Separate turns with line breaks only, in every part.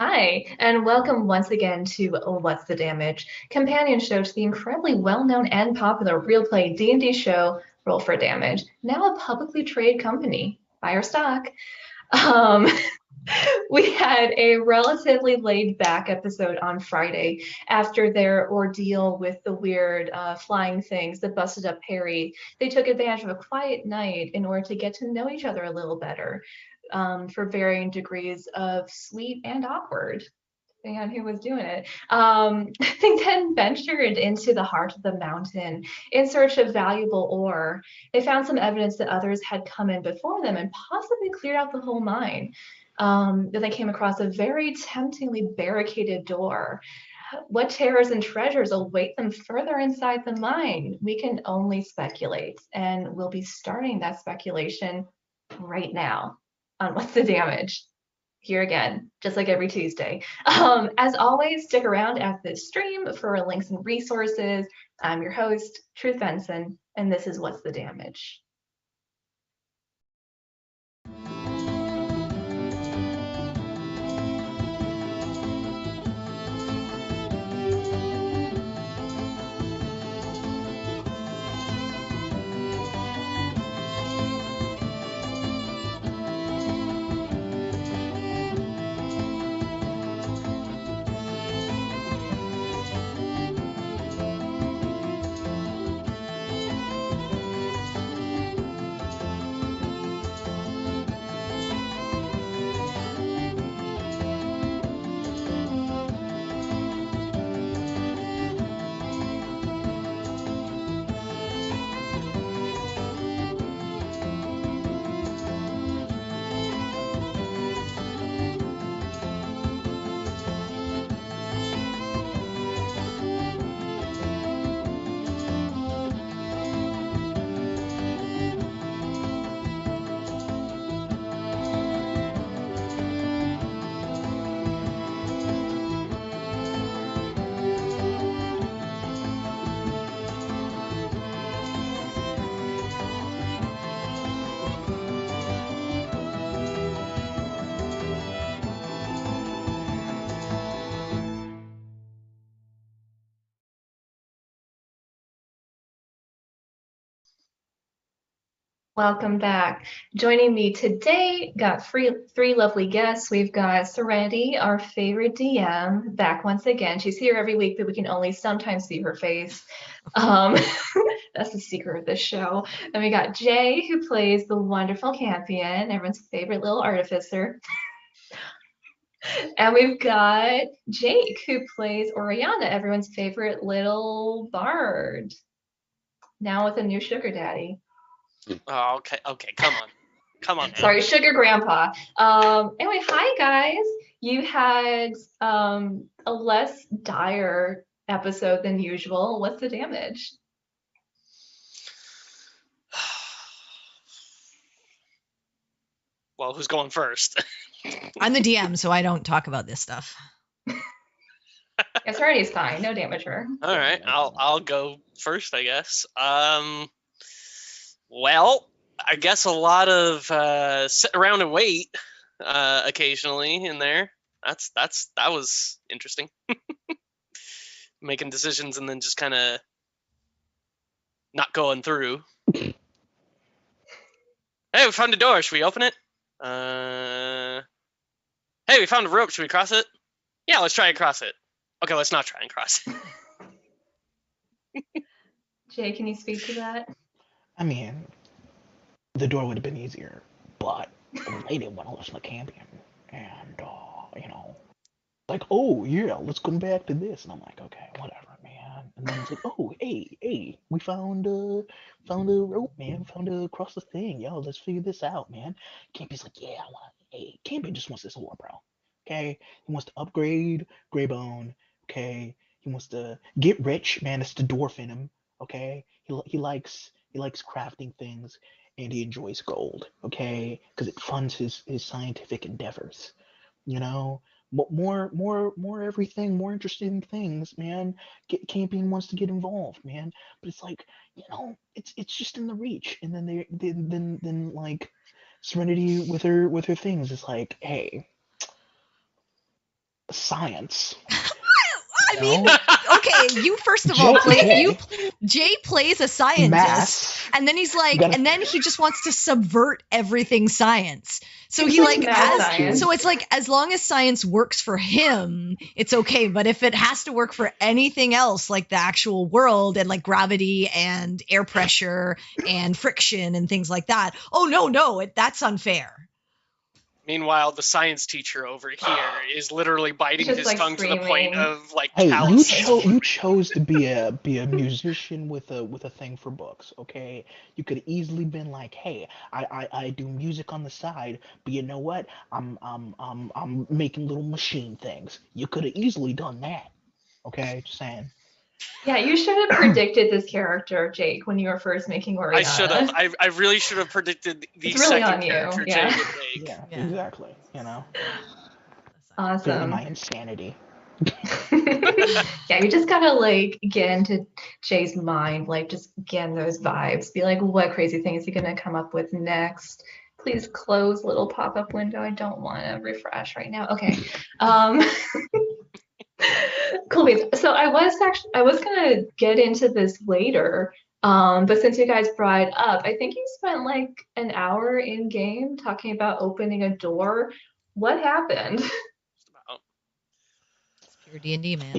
Hi, and welcome once again to What's the Damage, companion show to the incredibly well-known and popular real play D&D show Roll for Damage, now a publicly traded company. Buy our stock. Um, we had a relatively laid-back episode on Friday after their ordeal with the weird flying things that busted up Harry. They took advantage of a quiet night in order to get to know each other a little better, for varying degrees of sweet and awkward, depending on who was doing it. They then ventured into the heart of the mountain in search of valuable ore. They found some evidence that others had come in before them and possibly cleared out the whole mine. Then they came across a very temptingly barricaded door. What terrors and treasures await them further inside the mine? We can only speculate, and we'll be starting that speculation right now on What's the Damage here again, just like every Tuesday. As always, stick around after this stream for links and resources. I'm your host, Truth Venson, and this is What's the Damage. Welcome back. Joining me today, got three lovely guests. We've got Serenity, our favorite DM, back once again. She's here every week, but we can only sometimes see her face. Um, that's the secret of this show. Then we got Jay, who plays the wonderful Campion, everyone's favorite little artificer. And we've got Jake, who plays Oriana, everyone's favorite little bard, now with a new sugar daddy.
Oh, okay, come on now.
Sorry, sugar grandpa. Anyway, hi guys. You had a less dire episode than usual. What's the damage?
Well, who's going first?
I'm the DM, so I don't talk about this stuff.
Yes, Serenity's fine. No damage her.
All right, I'll go first, I guess. Well, I guess a lot of sit around and wait occasionally in there. That was interesting. Making decisions and then just kind of not going through. Hey, we found a door. Should we open it? Hey, we found a rope. Should we cross it? Yeah, let's try and cross it. Okay, let's not try and cross it.
Jay, can you speak to that?
I mean, the door would have been easier, but they didn't want to listen to Campion. And, like, oh, yeah, let's come back to this. And I'm like, okay, whatever, man. And then it's like, oh, hey, we found a rope, man. Found a across the thing. Yo, let's figure this out, man. Campion's like, yeah, Campion just wants this ore, bro. Okay? He wants to upgrade Greybone. Okay? He wants to get rich, man. It's the dwarf in him. Okay? He likes crafting things, and he enjoys gold. Okay? Because it funds his scientific endeavors. You know? More everything, more interesting things, man. Campion wants to get involved, man. But it's like, it's just in the reach. And then then like Serenity with her things is like, hey, science.
I mean, okay, you first of
Jay-
all
Jay.
Jay plays a scientist,
Maths.
and then he's like,
Gotta-
and then he just wants to subvert everything science. So
It's
he
like
like
mad
has,
science.
so it's like as long as science works for him, it's okay. But if it has to work for anything else, like the actual world and like gravity and air pressure and friction and things like that, oh no, that's unfair.
Meanwhile, the science teacher over here is literally biting
Just,
his
like,
tongue to the point
screaming.
of like
Hey,
calluses.
you chose to be a musician with a thing for books, okay? You could easily been like, hey, I do music on the side, but you know what? I'm making little machine things. You could have easily done that, okay? Just saying.
Yeah, you should have predicted this character, Jake, when you were first making Oriana.
I should have. I really should have predicted the
It's really
second
on you,
character
yeah.
Jay would make.
Yeah,
Yeah.
exactly. You know, clearly
Awesome.
my insanity.
Yeah, you just gotta like get into Jay's mind, like just get in those vibes. Be like, what crazy thing is he gonna come up with next? Please close little pop-up window. I don't want to refresh right now. Okay. Cool beans. So I was gonna get into this later, but since you guys brought it up, I think you spent like an hour in game talking about opening a door. What happened?
It's pure D&D, man.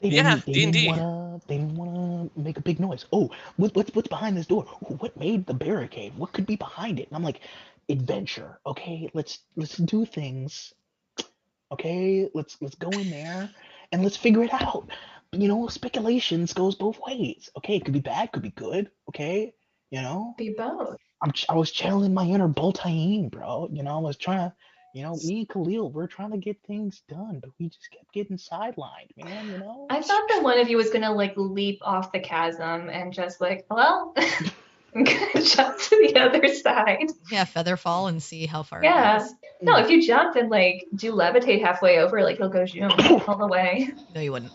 They
Yeah,
didn't
D&D.
wanna make a big noise. Oh, what's behind this door? What made the barricade? What could be behind it? And I'm like, adventure. Okay, let's do things. Okay, let's go in there and let's figure it out. You know, speculations goes both ways. Okay, it could be bad, could be good. Okay, you know,
Be both.
I was channeling my inner Boltaine, bro. You know, I was trying to, me and Khalil, we're trying to get things done, but we just kept getting sidelined, man. You know.
I thought that one of you was gonna like leap off the chasm and just like, well, I'm gonna jump to the other side.
Yeah, feather fall and see how far
Yeah.
it goes.
No, if you jump and like do levitate halfway over, like you'll go zoom all the way.
No, you wouldn't.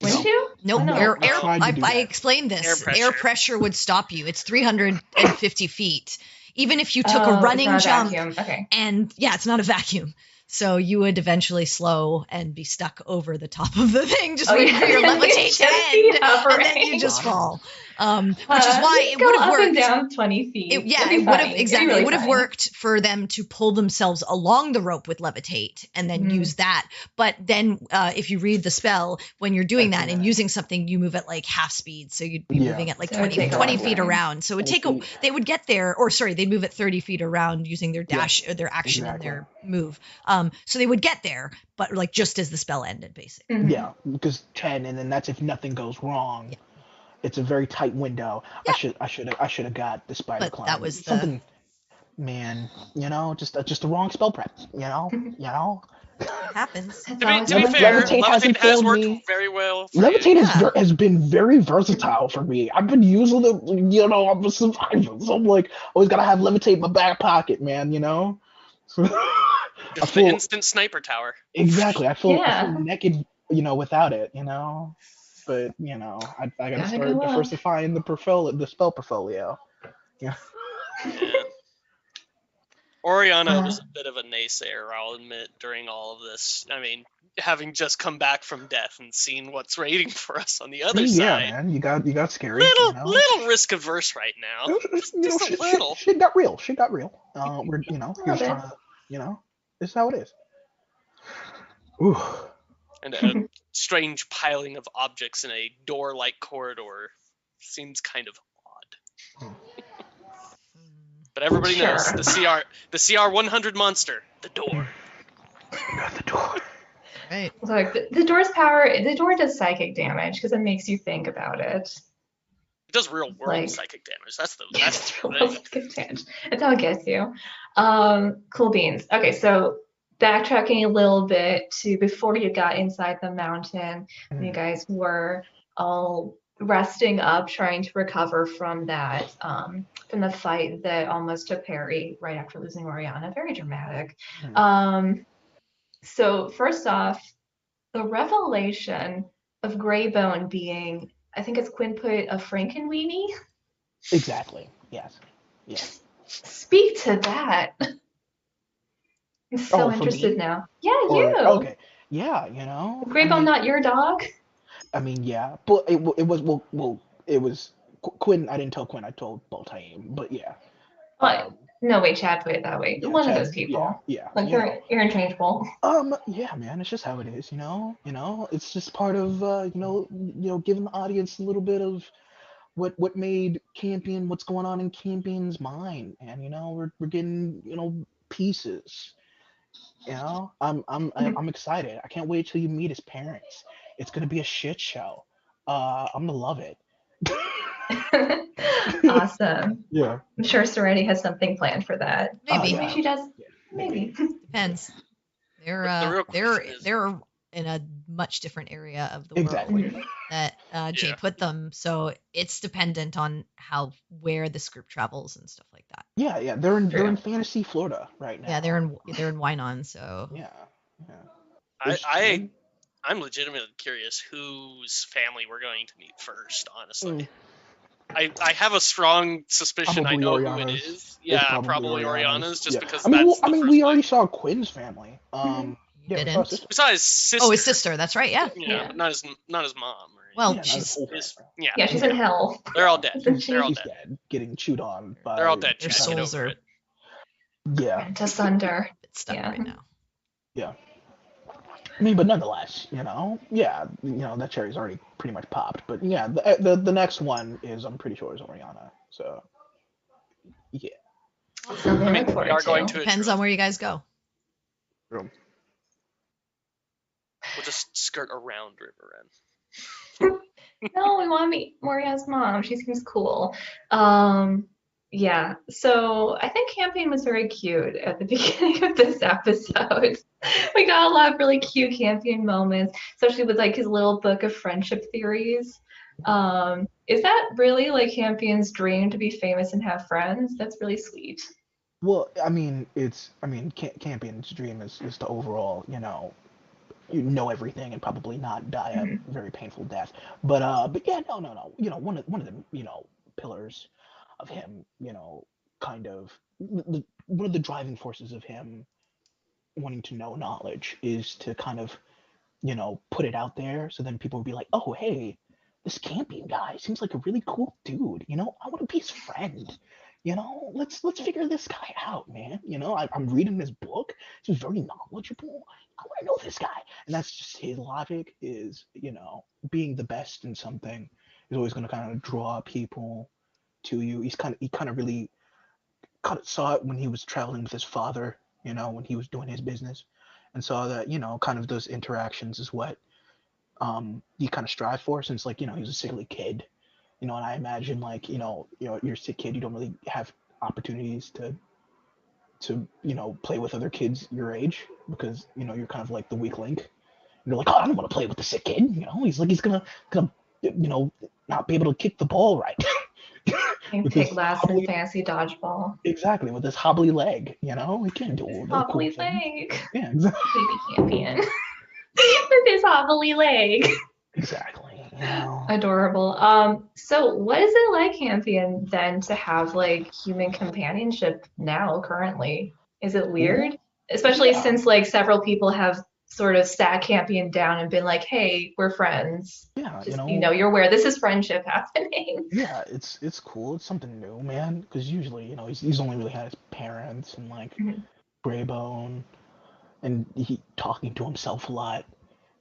Wouldn't you?
Nope.
Why not?
Air,
I tried to do
I
that.
explained this.
Air pressure.
Air pressure would stop you. It's 350 feet. Even if you took
Oh,
a
it's
running
not a
jump,
vacuum. Okay.
and yeah, it's not a vacuum. So you would eventually slow and be stuck over the top of the thing, just waiting for your levitate to end, and then you just fall. Which is why it
go
would have
up
worked.
and down 20 feet.
It
It'd be
would have
funny. It'd be
exactly.
really
It would have
funny.
worked for them to pull themselves along the rope with levitate and then
Mhm.
use that. But then, if you read the spell, when you're doing
That's
that and
right.
using something, you move at like half speed, so you'd be
Yeah.
moving at like
So it'd
20,
take a
20
long
feet
time.
around. So it would
20
take a.
feet.
They would get there, or sorry, they'd move at 30 feet around using their
Yeah,
dash or their action
exactly.
and their move. So they would get there, but like just as the spell ended, basically.
Mhm.
Yeah, because 10, and then that's if nothing goes wrong.
Yeah.
It's a very tight window.
Yeah.
I should have got the spider
But
climb.
that was the-
something, man. You know, just the wrong spell prep. You know.
It happens.
That's
To
always
be
one
fair,
thing.
Levitate hasn't
Levitate has
failed
worked
me.
very well. For
Levitate
you.
has been very versatile for me. I've been using it. You know, I'm a survivor, so I'm like always gotta have levitate in my back pocket, man. You know. I
Just the
feel
instant sniper tower.
exactly. I feel
Yeah.
naked. You know, without it. You know. But you know, I gotta
Gotta
start
go up.
diversifying the spell portfolio. Yeah.
Yeah. Oriana
Uh.
was a bit of a naysayer, I'll admit, during all of this. I mean, having just come back from death and seen what's waiting for us on the other
Yeah,
side.
man, you got scary.
Little risk averse right now. Just a little.
Shit got real. Shit got real. We're
A
here's
little
trying to, this is how it is. Ooh.
And a strange piling of objects in a door-like corridor seems kind of odd. But everybody knows
Sure.
the CR 100 monster, the door.
Got the door.
Right.
Look, the door's power. The door does psychic damage because it makes you think about it.
It does real world
Like-
psychic damage. That's the
It's
thing.
real psychic damage. That's how it gets you. Cool beans. Okay, so backtracking a little bit to before you got inside the mountain, you guys were all resting up, trying to recover from that, from the fight that almost took Perry right after losing Oriana. Very dramatic. So first off, the revelation of Greybone being, I think it's Quinn put a Frankenweenie.
Exactly. Yes. Yes.
Speak to that. I'm so
Oh, for
interested
me?
now. Yeah,
Or,
you.
okay. Yeah, you know.
Greybone, not your dog?
I mean, yeah, but it was it was Quinn. I didn't tell Quinn. I told Baltaim, but yeah.
What? No, wait, Chad, put it that way.
Yeah,
One of those
Chad. Yeah,
people.
yeah.
Like,
You know.
they're interchangeable.
Yeah, man. It's just how it is. You know. It's just part of giving the audience a little bit of what made Campion, what's going on in Campion's mind, and we're getting pieces. I'm excited. I can't wait till you meet his parents. It's gonna be a shit show. I'm gonna love it.
Awesome.
Yeah.
I'm sure Serenity has something planned for that.
Maybe.
Maybe she does.
Yeah,
Maybe.
Depends. They're
The real question is-
they're in a much different area of the
Exactly.
world that Jay
Yeah.
put them, so it's dependent on where this group travels and stuff like that.
Yeah. They're in
True.
Fantasy Florida right now.
Yeah, they're in Wynon, so
Yeah. It's-
I'm legitimately curious whose family we're going to meet first, honestly.
Mm.
I have a strong suspicion I
Probably
know who it
Oriana's.
is.
It's
Yeah, probably Oriana's, just
Yeah.
because
I mean,
that's
we
the first
already
name.
saw Quinn's family.
you
Yeah, we saw
didn't.
his sister.
We saw his sister.
Oh, his sister. That's right. Yeah.
Yeah,
Yeah.
but not his mom. Right?
Well,
Yeah, not
she's
his whole
His-
family.
yeah,
Yeah, she's in hell.
they're all dead.
Isn't
They're all
She's
dead.
dead, getting chewed on by.
They're all dead.
Their
Chad, get
souls
over
are
it.
Yeah.
Went asunder.
a bit stuck
Yeah.
right now.
Yeah. I mean, but nonetheless, that cherry's already pretty much popped. But yeah, the next one is, I'm pretty sure, is Oriana. So yeah.
Something
I
to
mean,
look forward
we are going to
Depends
a
on where you guys go.
Room.
We'll just skirt around River End.
No, we want to meet Moria's mom. She seems cool. Yeah, so I think Campion was very cute at the beginning of this episode. We got a lot of really cute Campion moments, especially with like his little book of friendship theories. Is that really like Campion's dream to be famous and have friends? That's really sweet.
Well, I mean, Campion's dream is to overall, you know everything and probably not die a
Mhm.
very painful death. But yeah, no. One of the pillars of him, kind of one of the driving forces of him wanting to know knowledge is to kind of put it out there, so then people would be like, oh, hey, this Campion guy seems like a really cool dude. I want to be his friend. Let's figure this guy out, man. I'm reading this book. He's very knowledgeable. I want to know this guy. And that's just his logic is, being the best in something is always going to kind of draw people to you. He kind of really kind of saw it when he was traveling with his father, when he was doing his business, and saw that, kind of those interactions is what you kind of strive for, since, like, he was a sickly kid, and I imagine, like, you're a sick kid, you don't really have opportunities to play with other kids your age, because you're kind of like the weak link. And you're like, oh, I don't want to play with the sick kid. He's gonna not be able to kick the ball right.
And
With
pick
this
last in
hobbly-
fancy dodgeball.
Exactly, with this hobbly leg. He can't do all the cool
Hobbly
things.
leg.
Yeah, exactly.
Baby Campion. With his hobbly leg.
Exactly.
Adorable. So what is it like, Campion, then to have like human companionship now currently? Is it weird? Especially
Yeah.
since like several people have sort of sat Campion down and been like, hey, we're friends.
Yeah,
Just, you're aware this is friendship happening.
Yeah, it's cool. It's something new, man. Because usually, he's only really had his parents and, like,
Mhm.
Greybone, and he talking to himself a lot.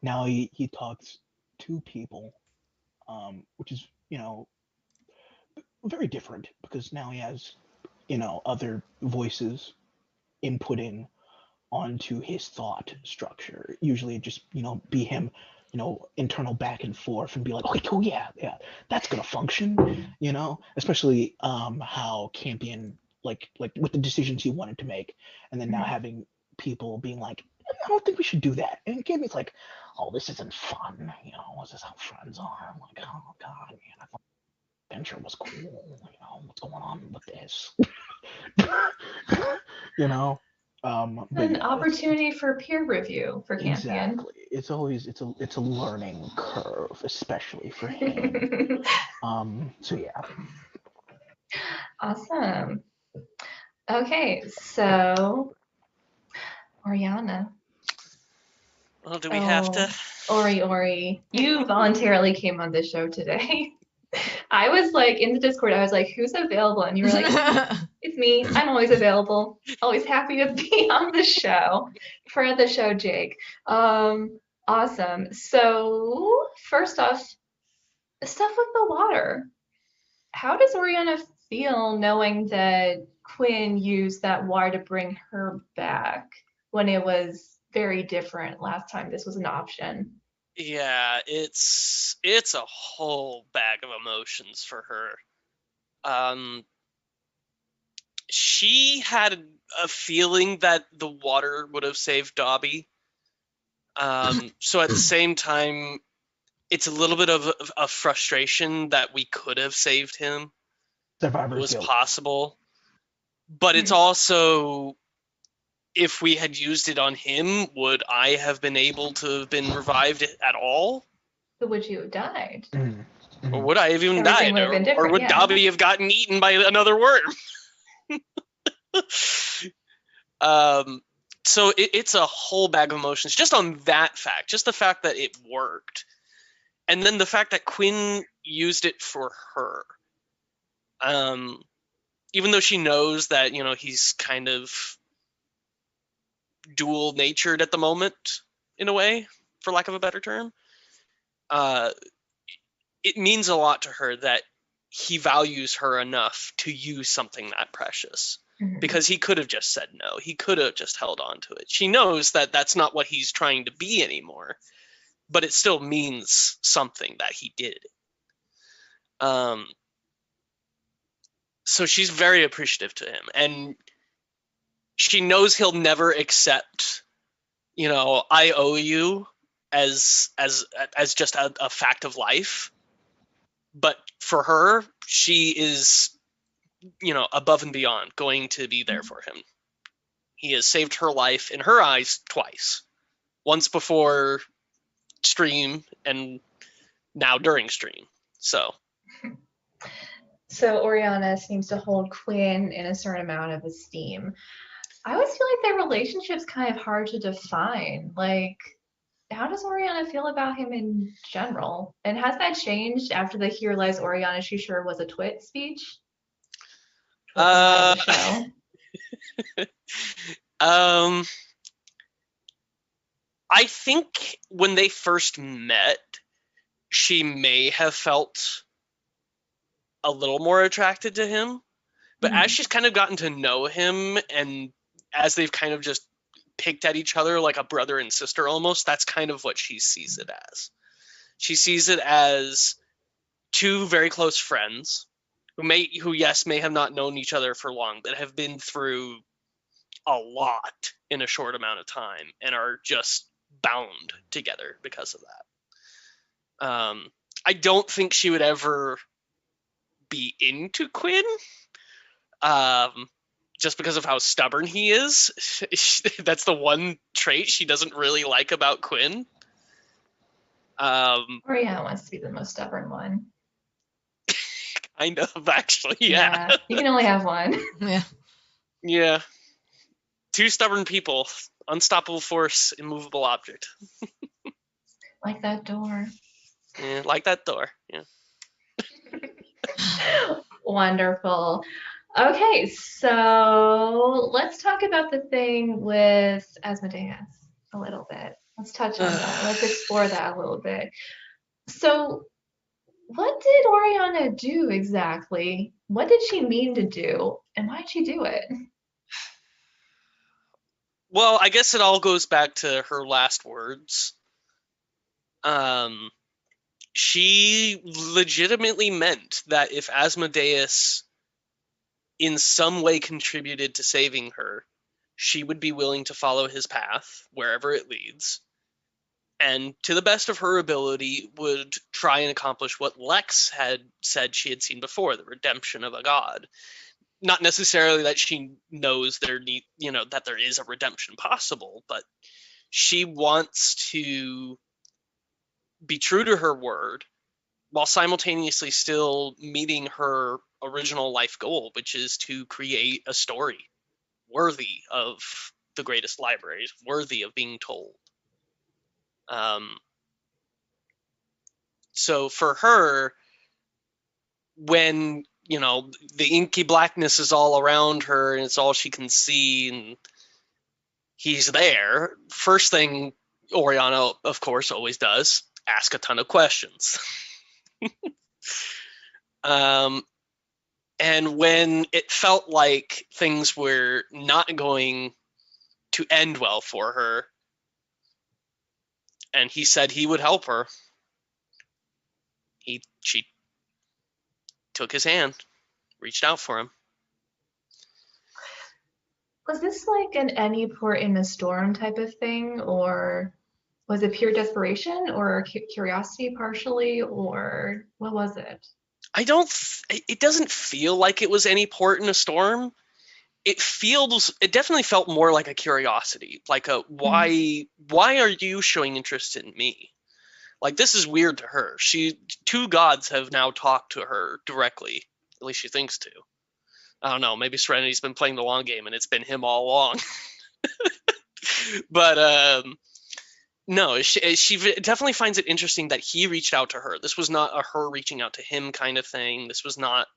Now he talks to people, which is very different, because now he has other voices inputting onto his thought structure. Usually it just, be him, internal back and forth, and be like, okay, cool, yeah, that's gonna function, especially how Campion, like with the decisions he wanted to make, and then now
Mhm.
having people being like, I don't think we should do that. And Campion's like, oh, this isn't fun, this is how friends are. I'm like, oh god, man, I thought adventure was cool, what's going on with this? But
An
yeah,
opportunity for peer review for Campion.
exactly. It's always it's a learning curve, especially for him. So yeah.
Awesome. Okay, so Oriana.
Well, do we have to?
Ori, you voluntarily came on this show today. I was like in the Discord, I was like, who's available? And you were like, it's me. I'm always available. Always happy to be on the show. Friend of the show, Jake. Awesome. So first off, stuff with the water. How does Oriana feel knowing that Quinn used that water to bring her back when it was very different last time this was an option?
Yeah, it's a whole bag of emotions for her. She had a feeling that the water would have saved Dobby. So at the same time, it's a little bit of a frustration that we could have saved him.
Survivor's
It was
guilt.
possible. But it's also, if we had used it on him, would I have been able to have been revived at all?
But would you have died?
Or would I have even
Everything
died?
would have been
Or
different,
would
yeah.
Dobby have gotten eaten by another worm? So it's a whole bag of emotions just on that fact, just the fact that it worked. And then the fact that Quinn used it for her. Even though she knows that, he's kind of dual natured at the moment, in a way, for lack of a better term. It means a lot to her that he values her enough to use something that precious. Because he could have just said no. He could have just held on to it. She knows that that's not what he's trying to be anymore, but it still means something that he did. So she's very appreciative to him, and she knows he'll never accept, I owe you as just a fact of life. But for her, she is, above and beyond going to be there for him. He has saved her life in her eyes twice. Once before stream and now during stream. So
Oriana seems to hold Quinn in a certain amount of esteem. I always feel like their relationship's kind of hard to define. Like, how does Oriana feel about him in general? And has that changed after the "Here Lies Oriana, She Sure Was a Twit" speech? The show.
I think when they first met, she may have felt a little more attracted to him. But as she's kind of gotten to know him, and as they've kind of just picked at each other like a brother and sister almost, that's kind of what she sees it as. She sees it as two very close friends who may have not known each other for long, but have been through a lot in a short amount of time and are just bound together because of that. I don't think she would ever be into Quinn, just because of how stubborn he is. That's the one trait she doesn't really like about Quinn.
Oriana wants to be the most stubborn one.
Kind of, actually, yeah.
You can only have one.
Yeah. Two stubborn people, unstoppable force, immovable object.
Like that door.
Yeah, like that door, yeah.
Wonderful. Okay, so let's talk about the thing with Asmodeus a little bit. Let's touch on that. Let's explore that a little bit. So, what did Oriana do exactly? What did she mean to do? And why did she do it?
Well, I guess it all goes back to her last words. She legitimately meant that if Asmodeus in some way contributed to saving her, she would be willing to follow his path wherever it leads, and to the best of her ability would try and accomplish what Lex had said she had seen before, the redemption of a god. Not necessarily that she knows that there is a redemption possible, but she wants to be true to her word while simultaneously still meeting her original life goal, which is to create a story worthy of the greatest libraries, worthy of being told. So for her, when, the inky blackness is all around her and it's all she can see and he's there, first thing Oriana, of course, always does, ask a ton of questions. And when it felt like things were not going to end well for her, and he said he would help her, she took his hand, reached out for him.
Was this like an any port in a storm type of thing, or was it pure desperation or curiosity partially, or what was it?
It doesn't feel like it was any port in a storm. It definitely felt more like a curiosity, like a why are you showing interest in me? Like, this is weird to her. Two gods have now talked to her directly, at least she thinks to. I don't know, maybe Serenity's been playing the long game and it's been him all along. But no, she definitely finds it interesting that he reached out to her. This was not a her reaching out to him kind of thing. This was not,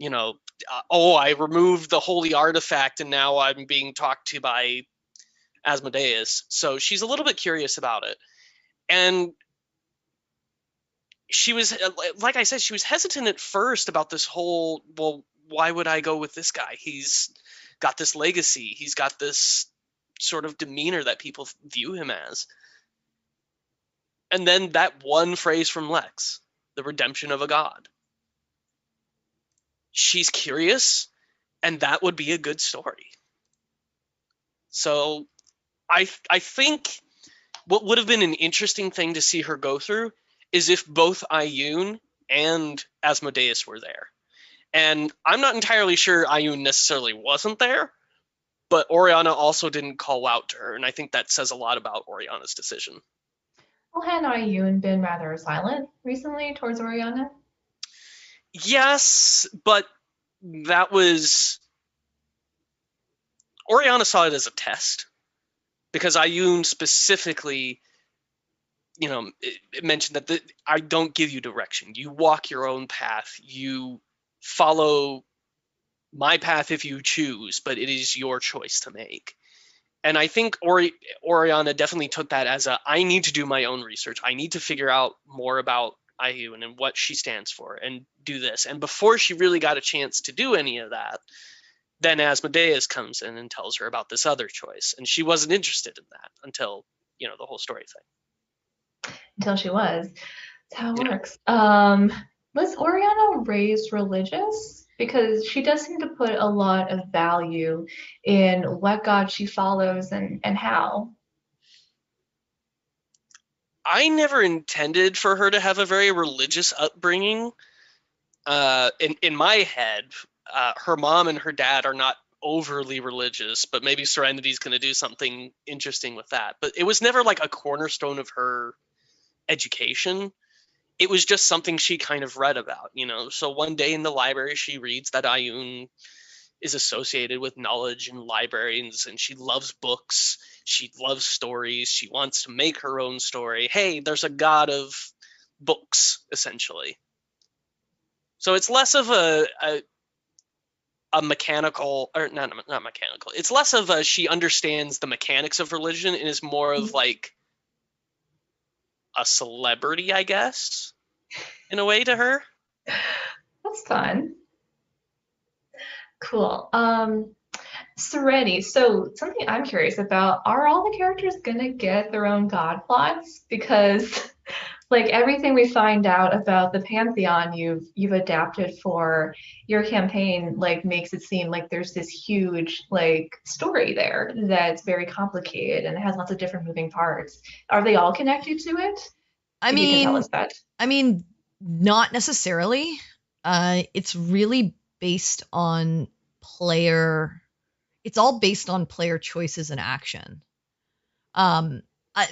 I removed the holy artifact and now I'm being talked to by Asmodeus. So she's a little bit curious about it. And she was, like I said, she was hesitant at first about this whole, well, why would I go with this guy? He's got this legacy. He's got this sort of demeanor that people view him as. And then that one phrase from Lex, the redemption of a god. She's curious, and that would be a good story. So I think what would have been an interesting thing to see her go through is if both Ioun and Asmodeus were there. And I'm not entirely sure Ioun necessarily wasn't there, but Oriana also didn't call out to her, and I think that says a lot about Oriana's decision.
Well, hadn't Ioun been rather silent recently towards Oriana?
Yes, but that was... Oriana saw it as a test, because Ioun specifically, it mentioned that I don't give you direction. You walk your own path. You follow my path if you choose, but it is your choice to make. And I think Oriana definitely took that as I need to do my own research. I need to figure out more about Ioun and what she stands for and do this. And before she really got a chance to do any of that, then Asmodeus comes in and tells her about this other choice. And she wasn't interested in that until, the whole story thing.
Until she was. That's how it works. Was Oriana raised religious? Because she does seem to put a lot of value in what god she follows and how.
I never intended for her to have a very religious upbringing. In my head, her mom and her dad are not overly religious, but maybe Serenity's going to do something interesting with that. But it was never like a cornerstone of her education. It was just something she kind of read about, So one day in the library, she reads that Ioun is associated with knowledge and librarians, and she loves books. She loves stories. She wants to make her own story. Hey, there's a god of books, essentially. So it's less of a mechanical, or not mechanical. It's less of she understands the mechanics of religion and is more of like a celebrity, I guess, in a way to her.
That's fun. Cool. Serenity. So something I'm curious about, are all the characters gonna get their own god plots? Because like everything we find out about the Pantheon you've adapted for your campaign like makes it seem like there's this huge like story there that's very complicated and it has lots of different moving parts. Are they all connected to it? If you can tell us that.
I mean, not necessarily. It's really based on player. It's all based on player choices and action.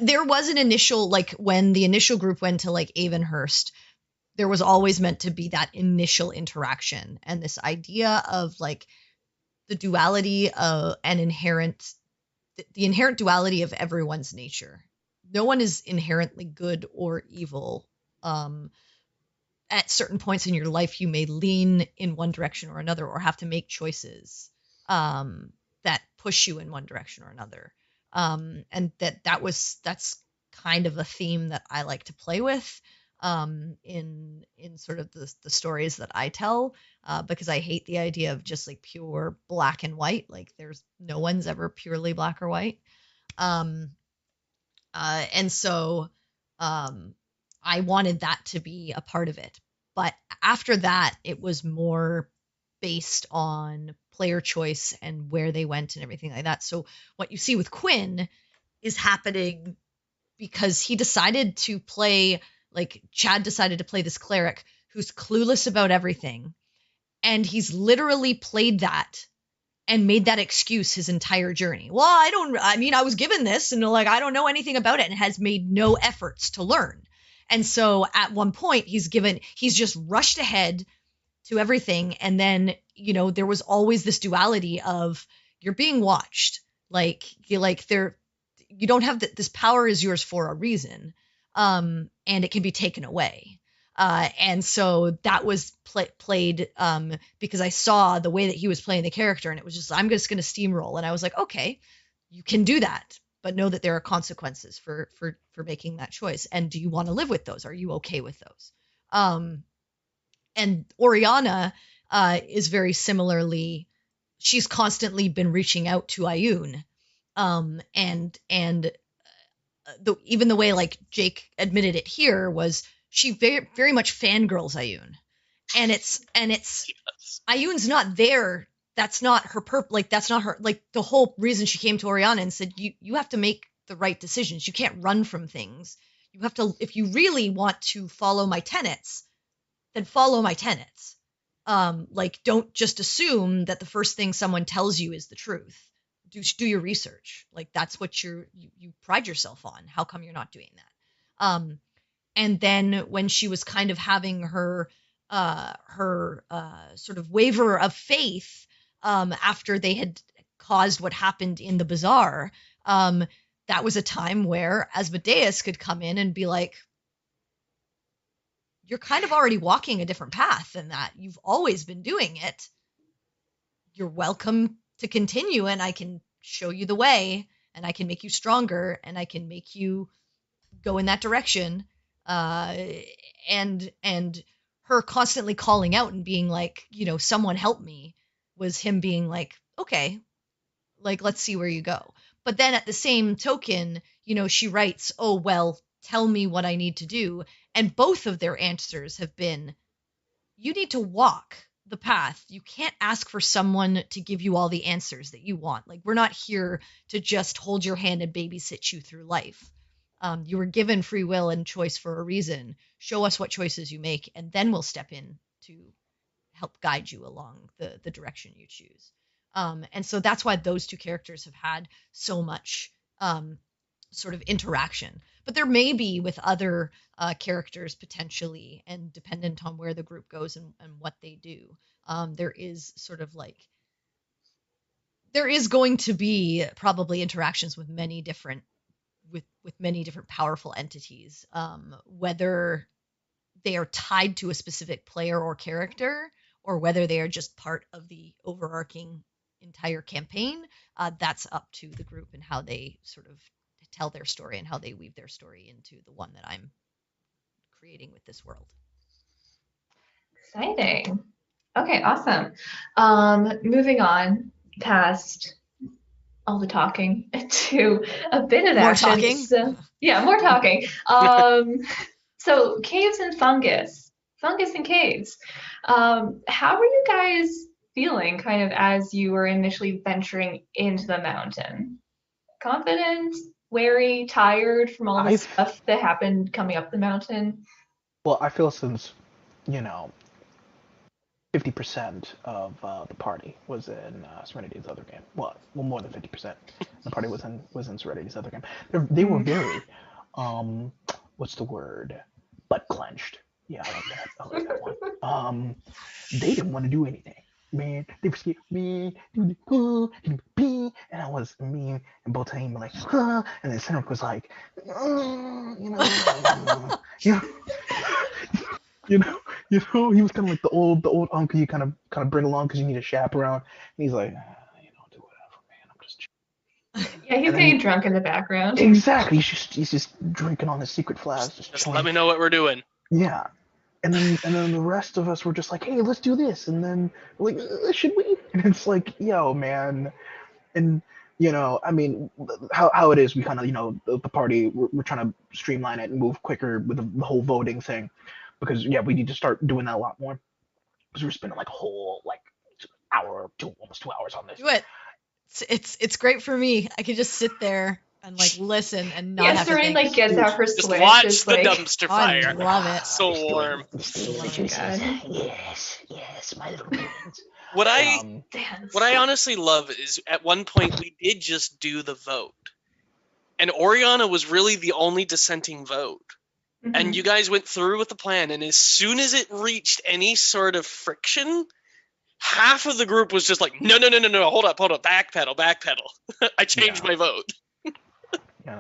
There was an initial, like when the initial group went to like Avonhurst, there was always meant to be that initial interaction and this idea of like the duality of the inherent duality of everyone's nature no one is inherently good or evil. At certain points in your life, you may lean in one direction or another, or have to make choices that push you in one direction or another. And that's kind of a theme that I like to play with in sort of the stories that I tell, because I hate the idea of just like pure black and white. Like there's no one's ever purely black or white. And so I wanted that to be a part of it. But after that, it was more based on player choice and where they went and everything like that. So what you see with Quinn is happening because he decided to play, like Chad decided to play this cleric who's clueless about everything. And he's literally played that and made that excuse his entire journey. Well, I was given this and like, I don't know anything about it, and has made no efforts to learn. And so at one point he's just rushed ahead to everything. And then, there was always this duality of you're being watched. You don't have this power is yours for a reason. And it can be taken away. And so that was played because I saw the way that he was playing the character, and it was just, I'm just going to steamroll. And I was like, okay, you can do that, but know that there are consequences for making that choice. And do you want to live with those? Are you okay with those? And Oriana is very similarly, she's constantly been reaching out to Ayun. Even the way like Jake admitted it here was she very, very much fangirls Ayun. And it's
Yes.
Ayun's not there. That's not her that's not her, like the whole reason she came to Oriana and said, you have to make the right decisions. You can't run from things. You have to, if you really want to follow my tenets, then follow my tenets. Don't just assume that the first thing someone tells you is the truth. Do your research. Like that's what you pride yourself on. How come you're not doing that? And then when she was kind of having her sort of waiver of faith after they had caused what happened in the bazaar, that was a time where Asmodeus could come in and be like, you're kind of already walking a different path than that. You've always been doing it. You're welcome to continue, and I can show you the way, and I can make you stronger, and I can make you go in that direction. And her constantly calling out and being like, someone help me, was him being like, okay, like, let's see where you go. But then at the same token, she writes, oh, well, tell me what I need to do. And both of their answers have been, you need to walk the path. You can't ask for someone to give you all the answers that you want. Like, we're not here to just hold your hand and babysit you through life. You were given free will and choice for a reason. Show us what choices you make, and then we'll step in to help guide you along the direction you choose. And so that's why those two characters have had so much sort of interaction. But there may be with other characters potentially, and dependent on where the group goes and what they do. There is sort of like, there is going to be probably interactions with many different powerful entities, whether they are tied to a specific player or character, or whether they are just part of the overarching entire campaign. That's up to the group and how they sort of tell their story and how they weave their story into the one that I'm creating with this world.
Exciting. Okay, awesome. Moving on past all the talking to a bit of
More
action.
talking?
So, yeah, more talking. So caves and fungus and caves. How were you guys feeling kind of as you were initially venturing into the mountain? Confident, wary, tired from all the stuff that happened coming up the mountain?
Well, I feel since, 50% of the party was in Serenity's other game. Well, more than 50%. The party was in Serenity's other game. They were very, what's the word? Butt clenched. Yeah, I like that one. They didn't want to do anything. man, they were scared, man, and I was me and Botany were like, huh, and then Cedric was like, you know, you know, you know, he was kind of like the old uncle you kind of bring along because you need a chaperone. And he's like, do whatever, man. I'm just
Yeah, he's
and
getting
then
drunk in the background.
exactly, he's just drinking on his secret flask, just
Just
chilling.
let me know what we're doing.
Yeah, and then the rest of us were just like, hey, let's do this, and then we're like, should we? And it's like, yo, man, and I mean, how it is, we kind of, the party, we're trying to streamline it and move quicker with the whole voting thing, because yeah, we need to start doing that a lot more, because we're spending like a whole like hour, almost 2 hours on this.
Do it. It's great for me. I can just sit there and like listen and not
Yeah,
have to
Serene
think.
like gets out her
Just
Switch.
watch
Is
the
like,
dumpster
I
fire.
love it.
So warm.
Stealing
Oh
the
my
juices.
God.
Yes, my little beans.
What I
dance.
what I honestly love is at one point we did just do the vote. And Oriana was really the only dissenting vote.
Mhm.
And you guys went through with the plan, and as soon as it reached any sort of friction, half of the group was just like, no, hold up, backpedal. I changed my vote.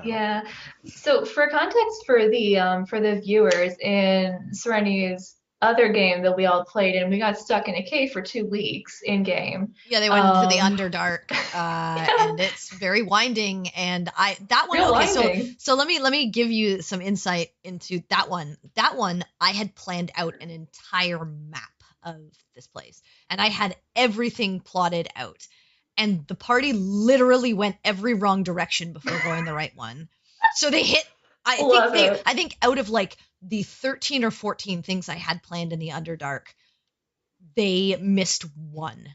Yeah. So for context for the viewers, in Serenity's other game that we all played in, we got stuck in a cave for 2 weeks in game.
Yeah, they went into the Underdark, and it's very winding. And that one,
Real
okay,
winding.
so let me give you some insight into that one. That one, I had planned out an entire map of this place, and I had everything plotted out. And the party literally went every wrong direction before going the right one. So they hit.
Love it.
I think out of like the 13 or 14 things I had planned in the Underdark, they missed one,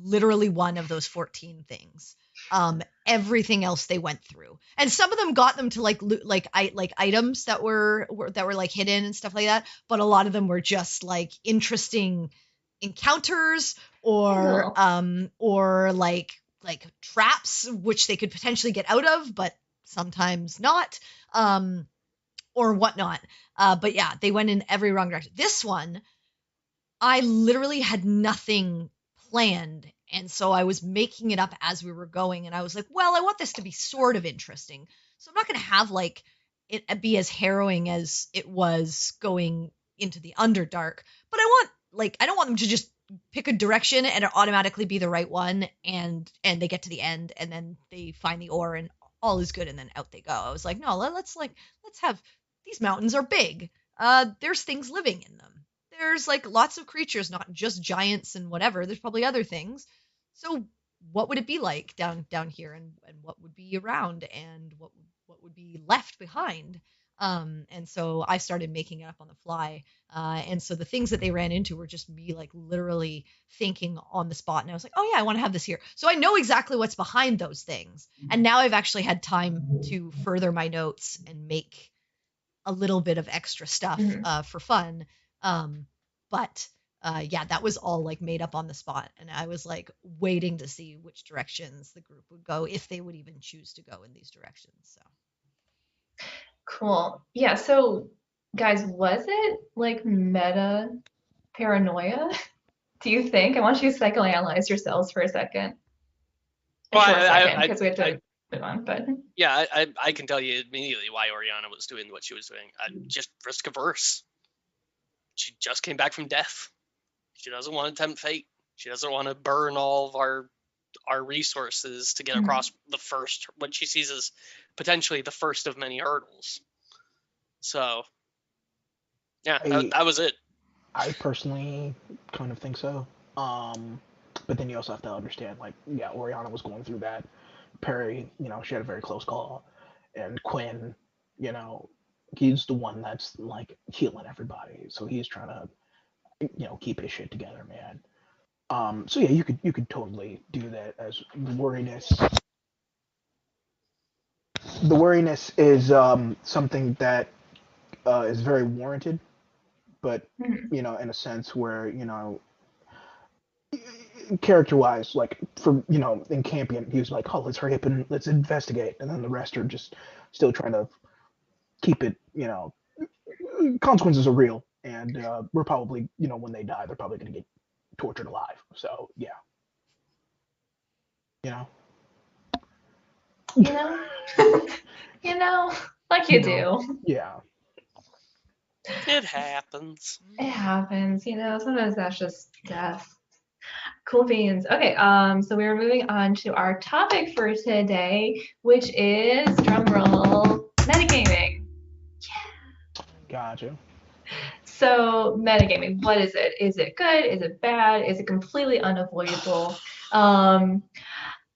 literally one of those 14 things. Everything else they went through, and some of them got them to like items that were like hidden and stuff like that. But a lot of them were just like interesting encounters or like traps which they could potentially get out of, but sometimes not, or whatnot. But yeah, they went in every wrong direction. This one, I literally had nothing planned. And so I was making it up as we were going. And I was like, well, I want this to be sort of interesting. So I'm not going to have like it be as harrowing as it was going into the Underdark. But I don't want them to just pick a direction and it automatically be the right one. And they get to the end and then they find the ore and all is good. And then out they go. I was like, no, let's have, these mountains are big. There's things living in them. There's like lots of creatures, not just giants and whatever. There's probably other things. So what would it be like down here, and what would be around, and what would be left behind? And so I started making it up on the fly. And so the things that they ran into were just me like literally thinking on the spot. And I was like, oh yeah, I want to have this here. So I know exactly what's behind those things. And now I've actually had time to further my notes and make a little bit of extra stuff for fun. But yeah, that was all like made up on the spot. And I was like waiting to see which directions the group would go, if they would even choose to go in these directions. So
Cool. Yeah, so guys, was it like meta paranoia? Do you think? I want you to psychoanalyze yourselves for a second. A short second, because we have to move on. But
yeah, I can tell you immediately why Oriana was doing what she was doing. Just risk averse. She just came back from death. She doesn't want to tempt fate. She doesn't want to burn all of our resources to get across the first, what she sees as potentially the first of many hurdles. So yeah, that was it.
I personally kind of think so. But then you also have to understand, like, yeah, Oriana was going through that. Perry, she had a very close call. And Quinn, he's the one that's like healing everybody. So he's trying to, keep his shit together, man. So yeah, you could totally do that as the worriness. The worriness is something that is very warranted, but in a sense where character-wise, like for in Campion, he was like, "Oh, let's hurry up and let's investigate," and then the rest are just still trying to keep it. Consequences are real, and we're probably when they die, they're probably going to get tortured alive. So yeah, you know,
You know, you know, like you do.
yeah.
It happens.
It happens. You know, sometimes that's just death. Cool beans. Okay, so we're moving on to our topic for today, which is drumroll metagaming.
Gotcha.
So metagaming, what is it? Is it good? Is it bad? Is it completely unavoidable? Um,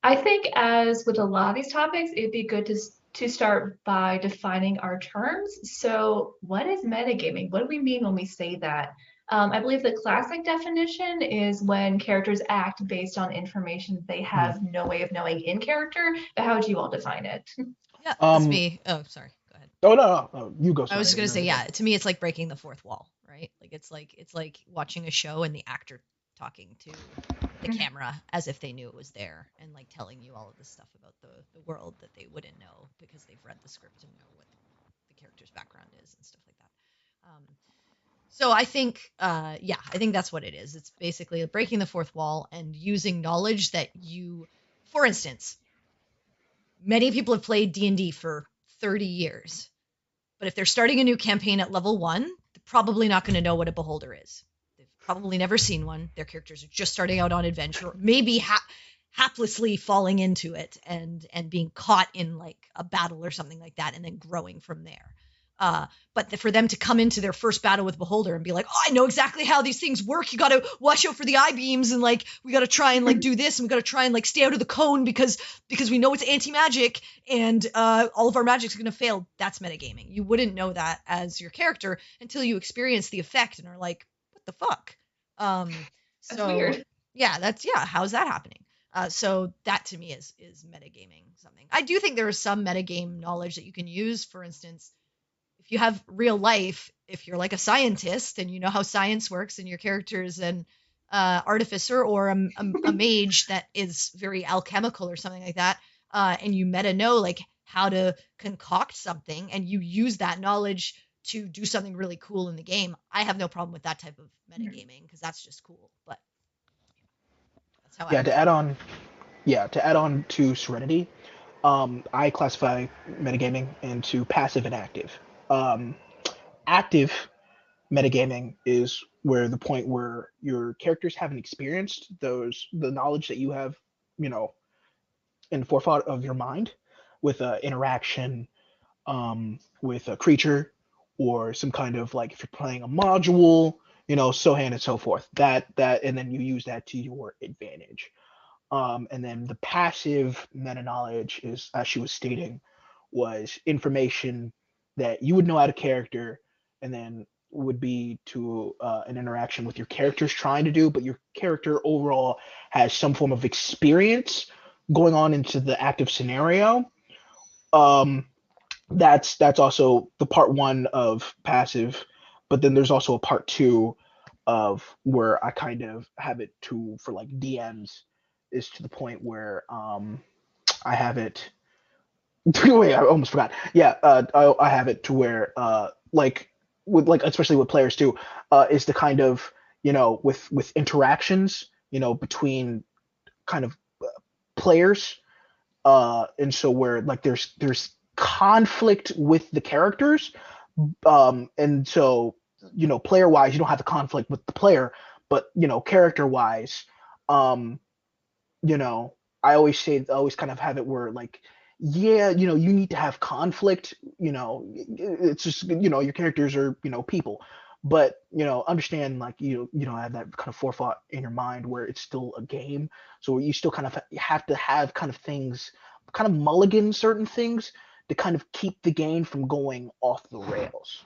I think as with a lot of these topics, it'd be good to start by defining our terms. So what is metagaming? What do we mean when we say that? I believe the classic definition is when characters act based on information they
Hmm.
have no way of knowing in character. But how would you all define it?
Yeah, that's me. Oh, sorry. Go ahead.
Oh no, you go.
I was
Sorry,
just gonna
you're
say,
the
yeah.
guest.
To me, it's like breaking the fourth wall, right? Like it's like watching a show and the actor talking to the camera as if they knew it was there, and like telling you all of this stuff about the world that they wouldn't know because they've read the script and know what the character's background is and stuff like that. So I think, yeah, I think that's what it is. It's basically breaking the fourth wall and using knowledge that you, for instance, many people have played D&D for 30 years. But if they're starting a new campaign at level 1, they're probably not going to know what a beholder is. They've probably never seen one. Their characters are just starting out on adventure, maybe haplessly falling into it and being caught in like a battle or something like that and then growing from there. But for them to come into their first battle with Beholder and be like, oh, I know exactly how these things work. You got to watch out for the eye beams and like we got to try and like do this and we got to try and like stay out of the cone because we know it's anti-magic and all of our magic's going to fail. That's metagaming. You wouldn't know that as your character until you experience the effect and are like, what the fuck?
That's weird.
Yeah, how's that happening? So that to me is metagaming something. I do think there is some metagame knowledge that you can use. For instance, if you have real life, if you're like a scientist and you know how science works and your character is an artificer or a mage that is very alchemical or something like that, and you meta know like how to concoct something and you use that knowledge to do something really cool in the game, I have no problem with that type of metagaming because that's just cool. But that's how I
Yeah,
would.
to add on to Serenity, I classify metagaming into passive and active. Um, Active metagaming is where the point where your characters haven't experienced the knowledge that you have, you know, in the forethought of your mind with interaction with a creature or some kind of like if you're playing a module, so on and so forth. That and then you use that to your advantage. And then the passive meta knowledge is, as she was stating, was information that you would know out of character, and then would be to an interaction with your characters trying to do, but your character overall has some form of experience going on into the active scenario. Um, that's also the part one of passive, but then there's also a part two of where I kind of have it to for like DMs is to the point where I have it. Wait, I almost forgot. Yeah, I have it to where like with like especially with players too, is the kind of with interactions between kind of players, and so where like there's conflict with the characters, and so player wise you don't have the conflict with the player, but character wise, um you know I always kind of have it where like, yeah, you need to have conflict. It's just your characters are people, but understand like you don't have that kind of forethought in your mind where it's still a game, so you still kind of have to have kind of things, kind of mulligan certain things to kind of keep the game from going off the rails,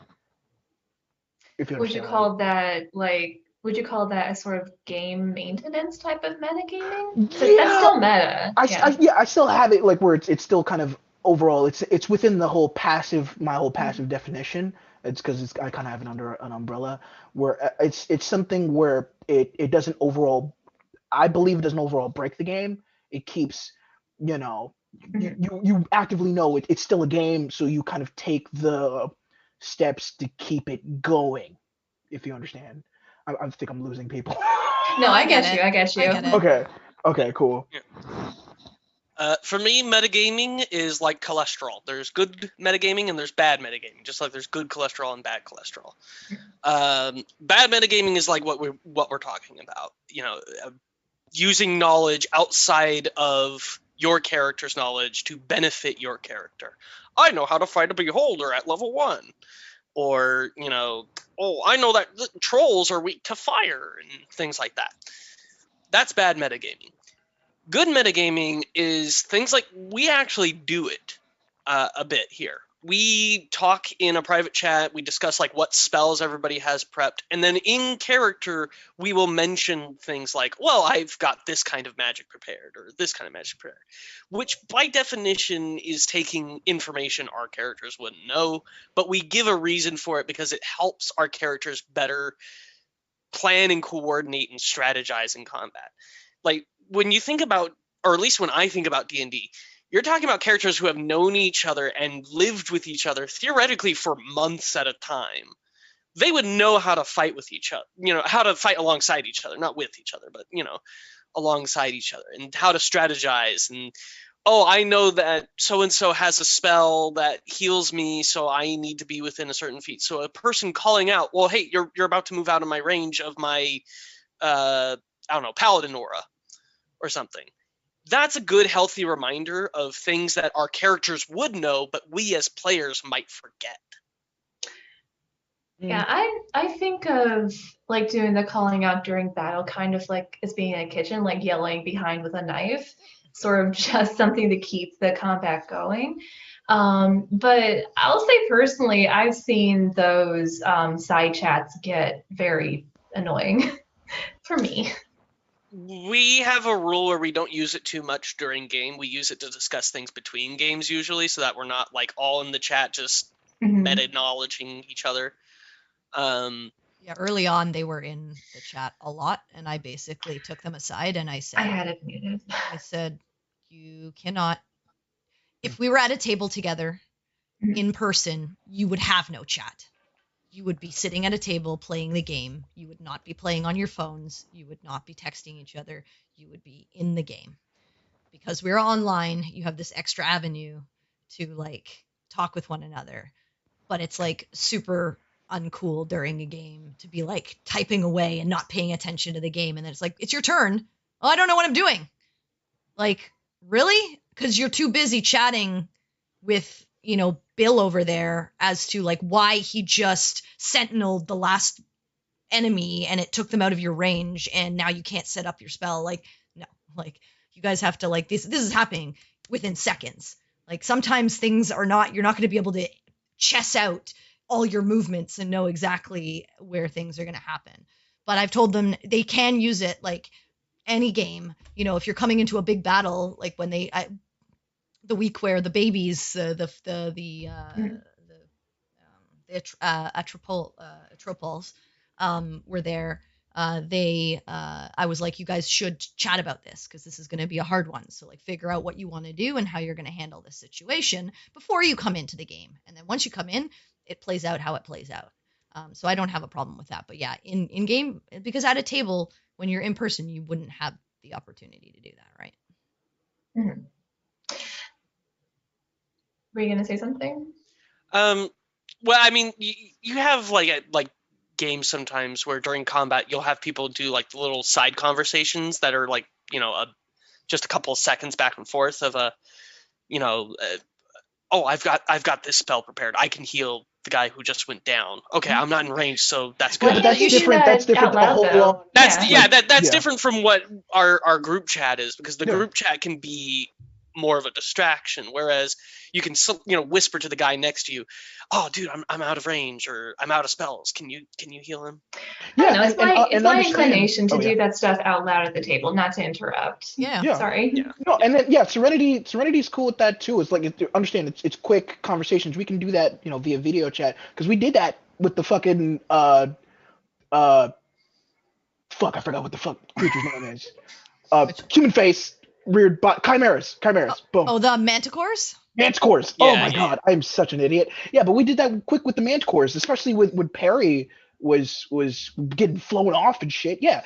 if you
Would you
understand what I mean.
call that like? Would you call that a sort of game maintenance type of metagaming? So that's
Yeah,
still meta. Yeah.
yeah, I still have it like where it's still kind of overall it's within the whole passive my whole passive definition. It's because I kind of have it under an umbrella where it's something where it doesn't overall, I believe it doesn't overall break the game. It keeps, you know you actively know it's still a game, so you kind of take the steps to keep it going, if you understand. I think I'm losing people.
No, I
get
get
it.
you. I get you.
I get it.
Okay, cool.
For me, metagaming is like cholesterol. There's good metagaming and there's bad metagaming, just like there's good cholesterol and bad cholesterol. Bad metagaming is like what we're talking about. Using knowledge outside of your character's knowledge to benefit your character. I know how to fight a beholder at level 1. Or, I know that the trolls are weak to fire and things like that. That's bad metagaming. Good metagaming is things like we actually do it a bit here. We talk in a private chat. We discuss like what spells everybody has prepped, and then in character we will mention things like, "Well, I've got this kind of magic prepared, or this kind of magic prepared," which by definition is taking information our characters wouldn't know, but we give a reason for it because it helps our characters better plan and coordinate and strategize in combat. Like when you think about, or at least when I think about D&D, you're talking about characters who have known each other and lived with each other theoretically for months at a time. They would know how to fight with each other, how to fight alongside each other, not with each other, but, alongside each other, and how to strategize. And, I know that so-and-so has a spell that heals me, so I need to be within a certain feat. So a person calling out, well, hey, you're about to move out of my range of my, paladin aura or something. That's a good, healthy reminder of things that our characters would know, but we as players might forget.
Yeah, I think of like doing the calling out during battle kind of like as being in a kitchen, like yelling behind with a knife, sort of just something to keep the combat going. But I'll say personally, I've seen those side chats get very annoying for me.
We have a rule where we don't use it too much during game. We use it to discuss things between games usually, so that we're not like all in the chat just meta-knowledging each other.
Yeah, early on they were in the chat a lot, and I basically took them aside and I said,
I had it muted.
I said, you cannot. If we were at a table together in person, you would have no chat. You would be sitting at a table playing the game. You would not be playing on your phones. You would not be texting each other. You would be in the game. Because we're online, you have this extra avenue to like talk with one another. But it's like super uncool during a game to be like typing away and not paying attention to the game. And then it's like, it's your turn. Oh, I don't know what I'm doing. Like, really? Because you're too busy chatting with, Bill over there as to like why he just sentineled the last enemy and it took them out of your range and now you can't set up your spell. Like, no, like you guys have to like this is happening within seconds. Like sometimes things are not, you're not going to be able to chess out all your movements and know exactly where things are going to happen. But I've told them they can use it like any game. If you're coming into a big battle, like when the week where the babies, Atropols were there. I was like, you guys should chat about this because this is going to be a hard one. So like figure out what you want to do and how you're going to handle this situation before you come into the game. And then once you come in, it plays out how it plays out. So I don't have a problem with that. But yeah, in game, because at a table, when you're in person, you wouldn't have the opportunity to do that, right?
Mm-hmm. Were you gonna say something?
Well, I mean, you have like games sometimes where during combat you'll have people do like little side conversations that are like just a couple of seconds back and forth of I've got this spell prepared. I can heal the guy who just went down. Okay, I'm not in range, so that's good.
Well,
But that's
you should
different. That's different.
out loud, though.
That's different from what our group chat is, because the group chat can be more of a distraction, whereas you can whisper to the guy next to you, "Oh, dude, I'm out of range, or I'm out of spells. Can you heal him?"
Yeah, no, it's my inclination to do that stuff out loud at the table, not to interrupt.
Yeah.
Sorry.
Yeah.
No, and then Serenity's cool with that too. It's like understand it's quick conversations. We can do that via video chat because we did that with the fucking fuck, I forgot what the fuck creature's name is. Human face, weird chimeras. Boom.
Oh, the manticores?
Manticores. Oh my god, I'm such an idiot. Yeah, but we did that quick with the manticores, especially with Perry was getting flown off and shit, yeah,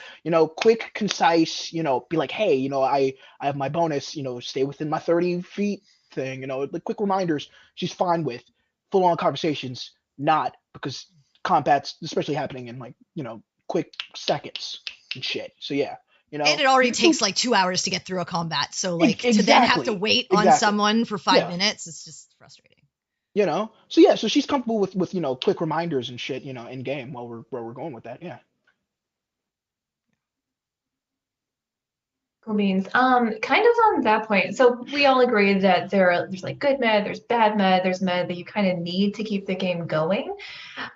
quick, concise, be like, hey, I have my bonus, stay within my 30 feet thing, the quick reminders, she's fine with. Full on conversations, not, because combat's especially happening in like, quick seconds and shit. So yeah,
And it already takes like 2 hours to get through a combat. So like
Exactly.
to then have to wait on someone for 5 minutes, it's just frustrating.
So yeah, so she's comfortable with quick reminders and shit, in game while we're going with that. Yeah.
Cool beans. Kind of on that point. So we all agree that there's like good med, there's bad med, there's med that you kind of need to keep the game going.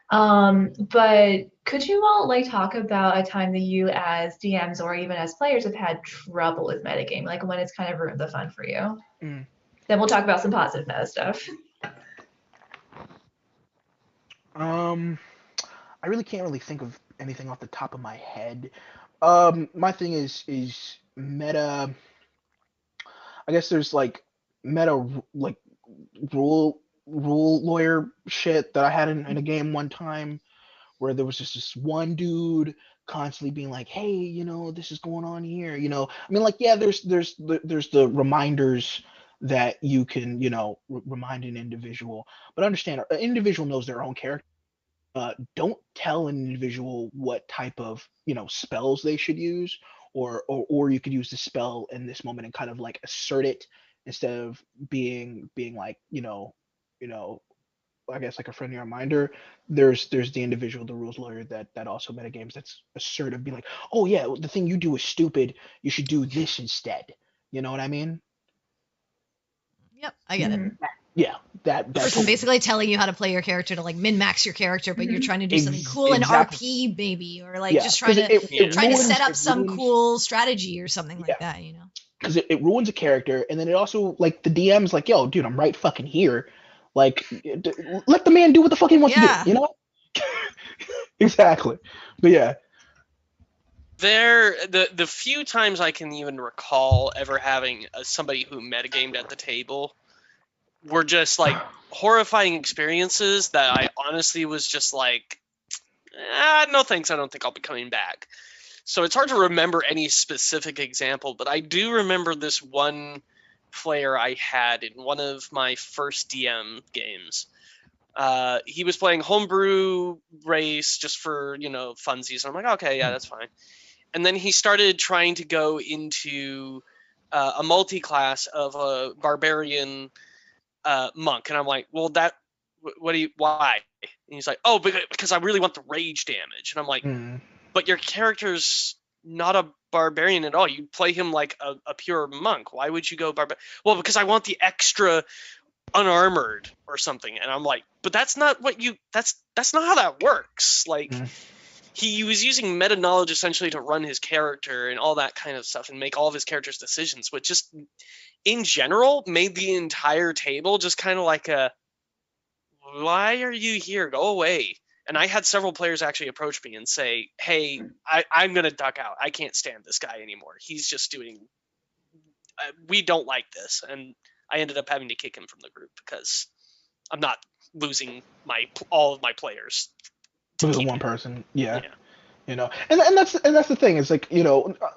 But could you all like talk about a time that you as DMs or even as players have had trouble with metagame, like when it's kind of ruined the fun for you?
Mm.
Then we'll talk about some positive meta stuff.
I really can't really think of anything off the top of my head. My thing is meta. I guess there's like meta like rule lawyer shit that I had in a game one time, where there was just this one dude constantly being like, hey, this is going on here. I mean, like, yeah, there's the reminders that you can, remind an individual, but understand an individual knows their own character. Don't tell an individual what type of spells they should use, or you could use the spell in this moment and kind of like assert it, instead of being like I guess like a friendly reminder. There's the individual, the rules lawyer, that also metagames, that's assertive, be like, oh yeah, the thing you do is stupid, you should do this instead. You know what I mean?
Yep, I get it.
Yeah, that
person basically telling you how to play your character to like min-max your character, but you're trying to do something cool in RP maybe, or like just trying to set up some cool strategy or something like that,
Because it ruins a character, and then it also, like, the DM's like, yo, dude, I'm right fucking here. Like, let the man do what the fuck he wants to do, Exactly. But yeah.
The few times I can even recall ever having somebody who metagamed at the table were just like horrifying experiences that I honestly was just like, no thanks, I don't think I'll be coming back. So it's hard to remember any specific example, but I do remember this one player I had in one of my first DM games. He was playing homebrew race just for, funsies. And I'm like, okay, yeah, that's fine. And then he started trying to go into a multi-class of a barbarian monk. And I'm like, well, why? And he's like, oh, because I really want the rage damage. And I'm like, but your character's not a barbarian at all. You play him like a pure monk. Why would you go barbarian? Well, because I want the extra unarmored or something. And I'm like, but that's not that's not how that works. Like, he was using meta knowledge essentially to run his character and all that kind of stuff and make all of his character's decisions, which just in general made the entire table just kind of like why are you here? Go away. And I had several players actually approach me and say, hey, I'm going to duck out. I can't stand this guy anymore. He's just doing... we don't like this. And I ended up having to kick him from the group because I'm not losing all of my players.
Because of one person. Yeah. And that's the thing. It's like,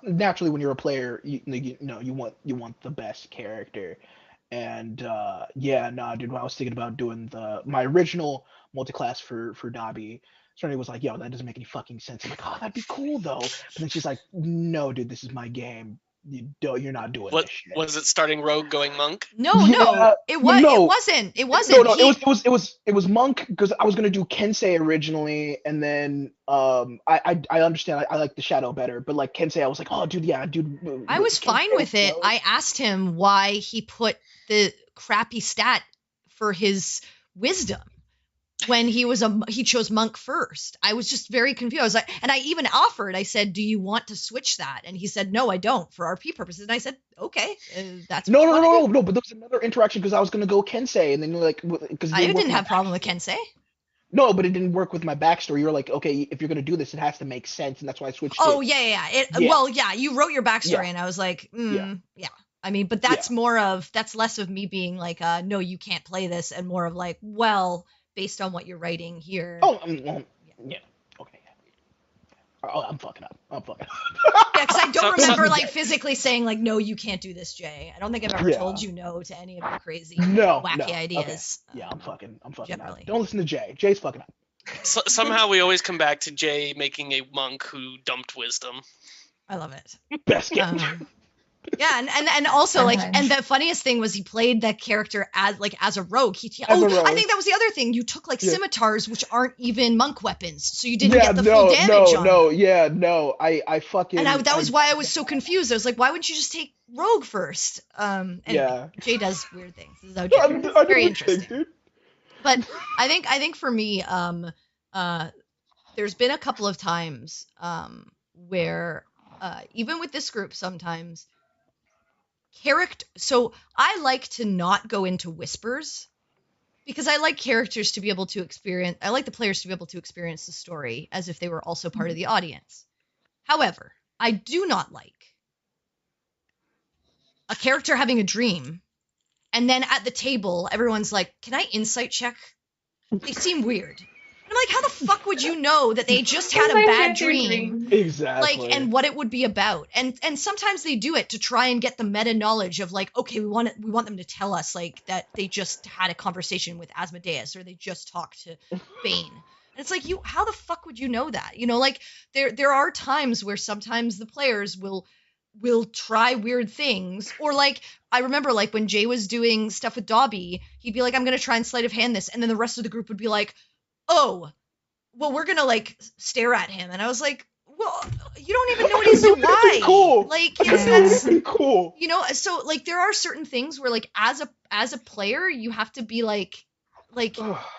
naturally when you're a player, you want the best character. And dude, when I was thinking about doing my original multi-class for Dobby, Serenity was like, yo, that doesn't make any fucking sense. I'm like, oh, that'd be cool though. But then she's like, no, dude, this is my game. You're not doing this shit.
Was it starting rogue going monk?
No, it wasn't. It
was monk, because I was gonna do Kensei originally, and then I understand I like the shadow better, but like Kensei, I was like, oh dude,
I was fine with it. I asked him why he put the crappy stat for his wisdom when he chose monk first. I was just very confused. I was like, and I even offered, I said, do you want to switch that? And he said, no, I don't, for RP purposes. And I said, okay, that's
no, but there was another interaction, because I was going to go Kensei, and then you're like, because
I didn't have a problem with Kensei.
No, but it didn't work with my backstory. You're like, okay, if you're going to do this, it has to make sense, and that's why I switched
it. Oh, yeah. Well, yeah, you wrote your backstory, and I was like, yeah. I mean, but that's that's less of me being like, no, you can't play this, and more of like, well, based on what you're writing here.
Oh, well, yeah, okay. Oh, I'm fucking up.
Yeah, because I don't remember like
Jay.
physically saying like, no, you can't do this, Jay. I don't think I've ever
Yeah.
told you no to any of your crazy,
No,
wacky
no.
ideas.
Okay. Yeah, I'm fucking up.
generally.
Don't listen to Jay. Jay's fucking up.
Somehow we always come back to Jay making a monk who dumped wisdom.
I love it.
Best game.
Yeah, and also like,
Sometimes.
and the funniest thing was he played that character as a rogue.
As a rogue.
I think that was the other thing. You took like
Yeah.
scimitars, which aren't even monk weapons, so you didn't
Yeah,
get the full damage on them.
Yeah, no. I fucking.
And that was why I was so confused. I was like, why wouldn't you just take rogue first? Anyway,
Yeah.
Jay does weird things. This is how Jay
I
is.
do
Very
weird
interesting.
things, dude.
But I think for me, there's been a couple of times where even with this group sometimes so I like to not go into whispers because I like characters to be able to experience, I like the players to be able to experience the story as if they were also part of the audience. However, I do not like a character having a dream and then at the table everyone's like, can I insight check? They seem weird. I'm like, how the fuck would you know that they just had a bad dream?
Exactly.
Like, and what it would be about. And sometimes they do it to try and get the meta knowledge of like, okay, we want them to tell us like that they just had a conversation with Asmodeus or they just talked to Bane. And it's like, how the fuck would you know that? You know, like there are times where sometimes the players will try weird things, or like I remember like when Jay was doing stuff with Dobby, he'd be like, I'm gonna try and sleight of hand this, and then the rest of the group would be like, oh, well, we're gonna like stare at him, and I was like, well, you don't even know what he's doing. Why?
Cool.
Like
That's cool.
You know, so like there are certain things where like as a player you have to be like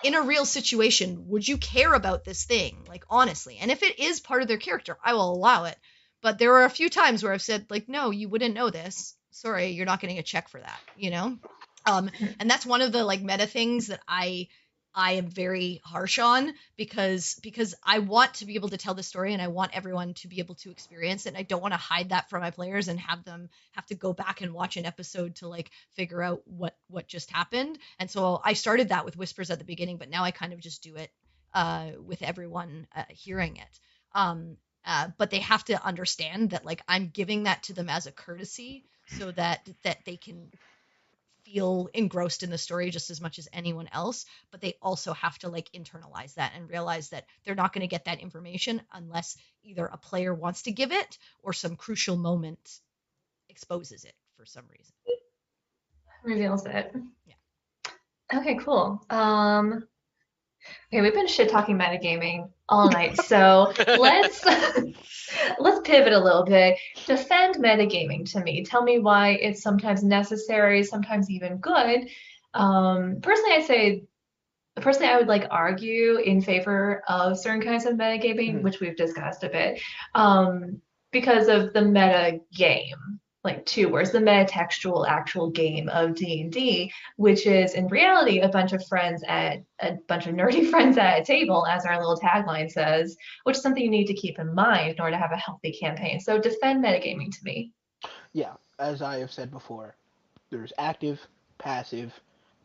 in a real situation, would you care about this thing? Like honestly, and if it is part of their character, I will allow it. But there are a few times where I've said like, no, you wouldn't know this. Sorry, you're not getting a check for that. You know, and that's one of the like meta things that I am very harsh on because I want to be able to tell the story and I want everyone to be able to experience it. And I don't want to hide that from my players and have them have to go back and watch an episode to like figure out what just happened. And so I started that with whispers at the beginning, but now I kind of just do it with everyone hearing it. But they have to understand that like I'm giving that to them as a courtesy so that they can feel engrossed in the story just as much as anyone else, but they also have to like internalize that and realize that they're not going to get that information unless either a player wants to give it or some crucial moment exposes it for some reason.
Reveals it.
Yeah.
Okay, cool. Okay, we've been shit talking metagaming all night, so let's pivot a little bit. Defend metagaming to me. Tell me why it's sometimes necessary, sometimes even good. Personally, I would like argue in favor of certain kinds of metagaming, which we've discussed a bit, because of the meta game. Like two words, the metatextual actual game of D&D, which is in reality a bunch of nerdy friends at a table, as our little tagline says, which is something you need to keep in mind in order to have a healthy campaign. So defend metagaming to me.
Yeah, as I have said before, there's active, passive.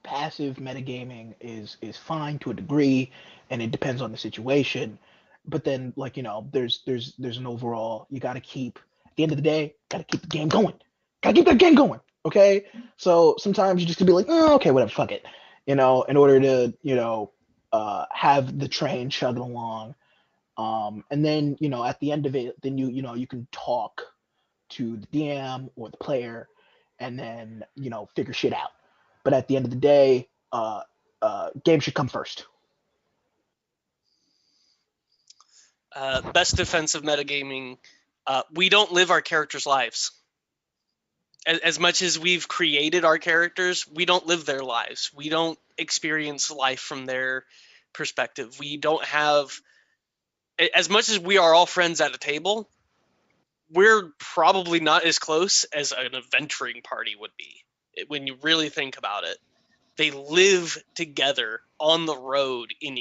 Passive metagaming is fine to a degree, and it depends on the situation. But then, like, you know, there's an overall. You got to keep. At the end of the day, got to keep the game going. Got to keep that game going. Okay. So sometimes you just gonna be like, oh, okay, whatever, fuck it. You know, in order to have the train chugging along. And then at the end of it, then you can talk to the DM or the player, and then figure shit out. But at the end of the day, game should come first.
Best defense of metagaming, we don't live our characters' lives. As much as we've created our characters, we don't live their lives. We don't experience life from their perspective. We don't have, as much as we are all friends at a table, we're probably not as close as an adventuring party would be when you really think about it. They live together on the road in,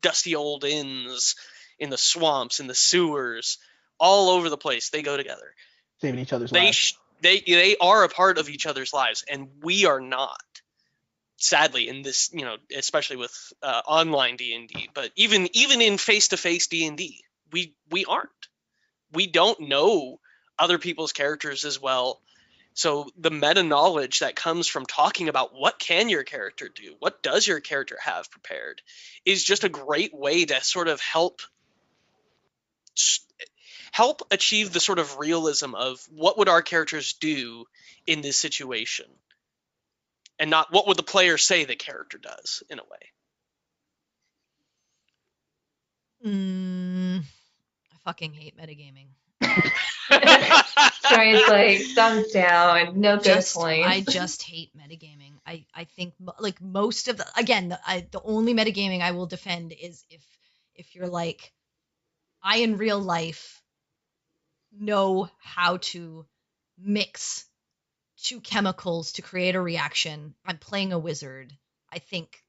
dusty old inns, in the swamps, in the sewers, all over the place. They go together.
Saving each other's lives.
They are a part of each other's lives, and we are not. sadly in this, especially with online D&D, but even in face-to-face D&D, we aren't. We don't know other people's characters as well. So the meta knowledge that comes from talking about what can your character do, what does your character have prepared, is just a great way to sort of help achieve the sort of realism of what would our characters do in this situation, and not what would the player say the character does in a way.
I fucking hate metagaming.
Tori's like thumbs down, no good points.
I just hate metagaming. I think like most of the, again, the only metagaming I will defend is if you're like, I in real life know how to mix two chemicals to create a reaction. I'm playing a wizard. I think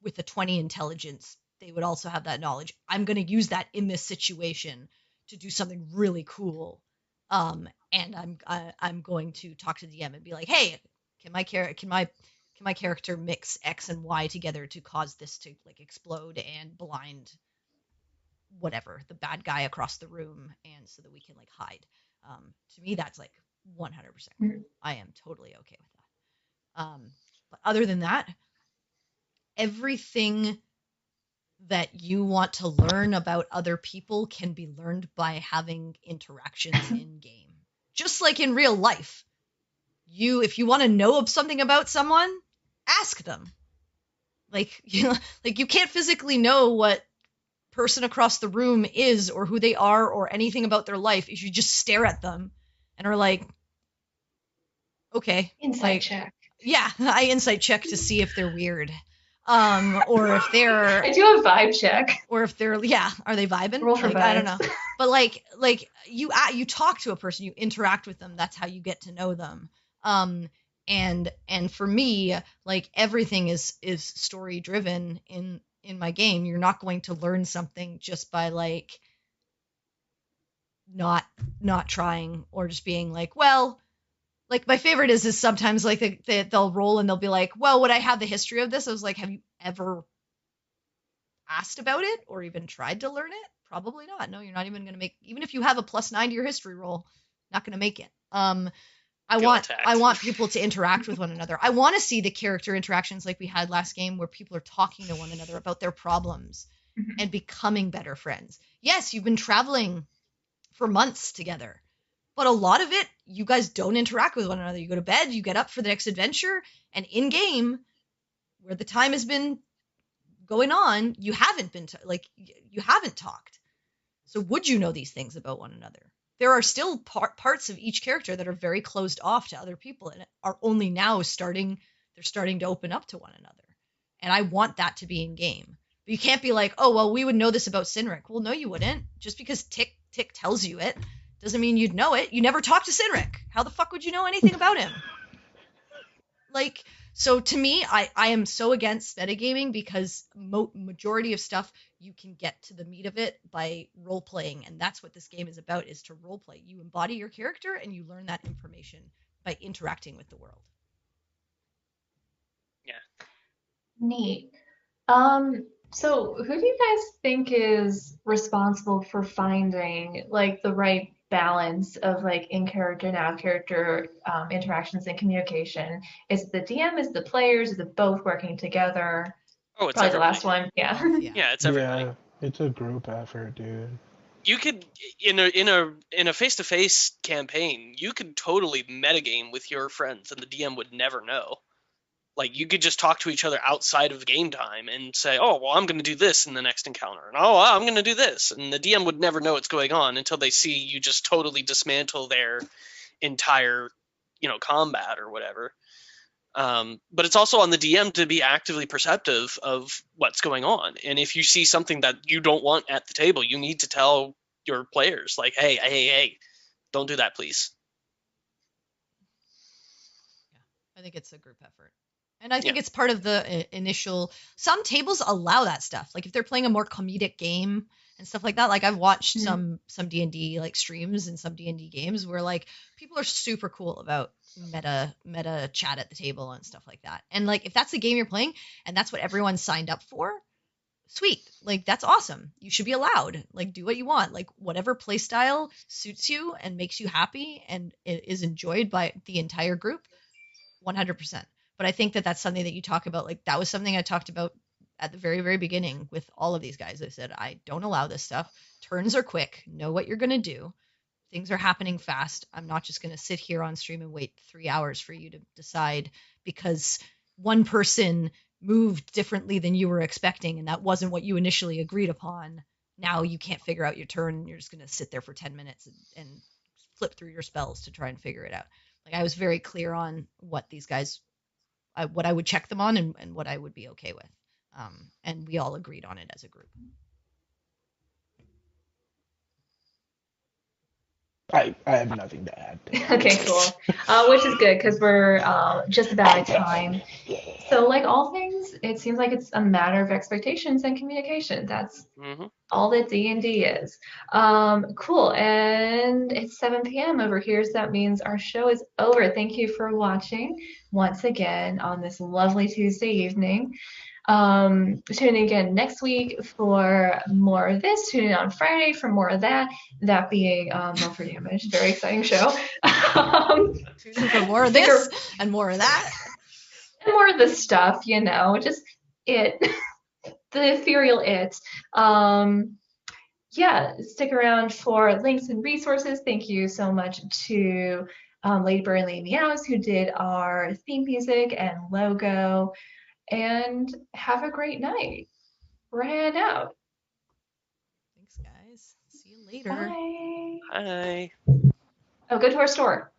with a 20 intelligence, they would also have that knowledge. I'm going to use that in this situation to do something really cool. And I'm going to talk to the DM and be like, hey, can my character mix X and Y together to cause this to like explode and blind whatever the bad guy across the room, and so that we can like hide. To me, that's like 100%. I am totally okay with that. But other than that, everything that you want to learn about other people can be learned by having interactions in game. Just like in real life. If you want to know something about someone, ask them. Like, like you can't physically know what person across the room is or who they are or anything about their life if you just stare at them and are like, okay.
Insight check.
Yeah, I insight check to see if they're weird. Or if they're...
I do a vibe check.
Or if they're... Yeah, are they vibing?
Roll for vibes.
I don't know. But like you talk to a person, you interact with them, that's how you get to know them. And for me, like everything is story driven in my game. You're not going to learn something just by like not trying or just being like, well, like my favorite is sometimes like they'll roll and they'll be like, well, would I have the history of this? I was like, have you ever asked about it or even tried to learn it? Probably not. No, you're not even going to make, even if you have a +9 to your history roll, not going to make it. I want people to interact with one another. I want to see the character interactions like we had last game where people are talking to one another about their problems and becoming better friends. Yes, you've been traveling for months together, but a lot of it, you guys don't interact with one another. You go to bed, you get up for the next adventure, and in game, where the time has been going on, you haven't been you haven't talked. So would you know these things about one another? There are still parts of each character that are very closed off to other people and are only now starting to open up to one another. And I want that to be in game. But you can't be like, oh, well, we would know this about Sinric. Well, no, you wouldn't. Just because Tick tells you it doesn't mean you'd know it. You never talked to Sinric. How the fuck would you know anything about him? Like, so to me, I am so against metagaming because majority of stuff you can get to the meat of it by role playing, and that's what this game is about, is to role play. You embody your character and you learn that information by interacting with the world.
Yeah.
Neat. So who do you guys think is responsible for finding like the right balance of like in character and out character interactions and communication? Is it the DM? Is it the players? Is it both working together?
Oh, it's
probably
everybody.
the last one. Yeah.
Yeah, it's everybody.
Yeah, it's a group effort, dude.
You could in a face-to-face campaign, you could totally metagame with your friends and the DM would never know. Like, you could just talk to each other outside of game time and say, oh, well, I'm going to do this in the next encounter. And, oh, I'm going to do this. And the DM would never know what's going on until they see you just totally dismantle their entire, combat or whatever. But it's also on the DM to be actively perceptive of what's going on. And if you see something that you don't want at the table, you need to tell your players, like, hey, don't do that, please.
Yeah, I think it's a group effort. And I think it's part of the initial... Some tables allow that stuff. Like if they're playing a more comedic game and stuff like that. Like I've watched
Mhm.
some D&D like streams and some D&D games where like people are super cool about meta chat at the table and stuff like that. And like if that's the game you're playing and that's what everyone signed up for, sweet. Like that's awesome. You should be allowed. Like do what you want. Like whatever play style suits you and makes you happy and is enjoyed by the entire group, 100%. But I think that that's something that you talk about. Like that was something I talked about at the very, very beginning with all of these guys. I said, I don't allow this stuff. Turns are quick. Know what you're going to do. Things are happening fast. I'm not just going to sit here on stream and wait 3 hours for you to decide because one person moved differently than you were expecting and that wasn't what you initially agreed upon. Now you can't figure out your turn and you're just going to sit there for 10 minutes and flip through your spells to try and figure it out. Like I was very clear on what these guys, what I would check them on and what I would be okay with. And we all agreed on it as a group.
I have nothing to add to that.
Okay, cool. Which is good because we're just about at time. So, like all things, it seems like it's a matter of expectations and communication. That's
Mhm.
all that D&D is. Cool. And it's 7 p.m. over here, so that means our show is over. Thank you for watching once again on this lovely Tuesday evening. Tune in again next week for more of this. Tune in on Friday for more of that. That being Roll for Damage. Very exciting show.
Tune in for more of this and more of that.
And more of the stuff, you know, just it. The ethereal it. Yeah, stick around for links and resources. Thank you so much to Lady Bird and Lady Meows who did our theme music and logo. And have a great night. Ran out.
Thanks, guys. See you later.
Bye.
Hi.
Oh, go to our store.